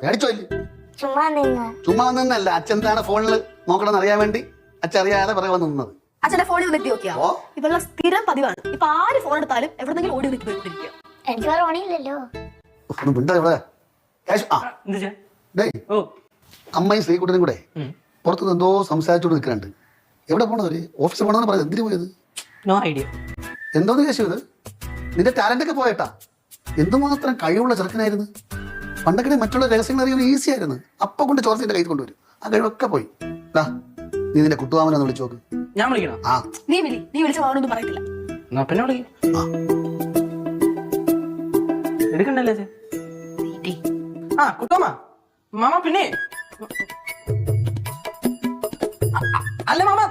പേടിച്ചോ ഇല്ലേ? ചുമ്മാ നിന്നല്ല, അച്ഛൻ എന്താണ് ഫോണിൽ നോക്കണമെന്ന് അറിയാൻ വേണ്ടി അച്ഛൻ അറിയാതെ പറയാൻ നിന്നത്. അച്ഛന്റെ ഫോണിൽ ഒന്ന് എത്തി നോക്കിയാ ഇവളുടെ സ്ഥിരം പതിവാണ്. ഇപ്പൊ ആര് ഫോൺ എടുത്താലും എവിടെന്നെങ്കിലും ഓടി വിളിക്ക് പോയിക്കൊണ്ടിരിക്കുക. എനിക്ക് വേറെ പണിയില്ലല്ലോ. അമ്മയും ശ്രീകുട്ടനും കൂടെ പുറത്തുനിന്ന് എന്തോ സംസാരിച്ചോണ്ട് നിൽക്കുന്നുണ്ട്. എവിടെ പോണവര്? ഓഫീസിൽ പോണെന്ന് പറയുന്നത്. എന്തിനു പോയത്? No idea. എന്തോന്ന് കേശു ഇത്? നിന്റെ ടാലന്റ് ഒക്കെ പോയേട്ടാ. എന്തുമാത്രം കഴിവുള്ള ചെറുക്കനായിരുന്നു. പണ്ടൊക്കെ മറ്റുള്ള രഹസ്യങ്ങൾ അറിയാൻ ഈസി ആയിരുന്നു. അപ്പൊ കൊണ്ട് ചോർത്തിന്റെ കയ്യിൽ കൊണ്ടുവരും. ആ കഴിവൊക്കെ പോയി. നീ നിന്റെ കുട്ടുവാമനെ ഒന്ന് വിളിച്ചു നോക്ക്. ഞാൻ വിളിക്കണം? ആ നീ വിളിച്ച അവനൊന്നും പറയത്തില്ല. പിന്നെ വിളിക്കും. എടുക്കണ്ടല്ലേ? ആ കുട്ടുവാമ, മാമ പിന്നെ അല്ല മാമ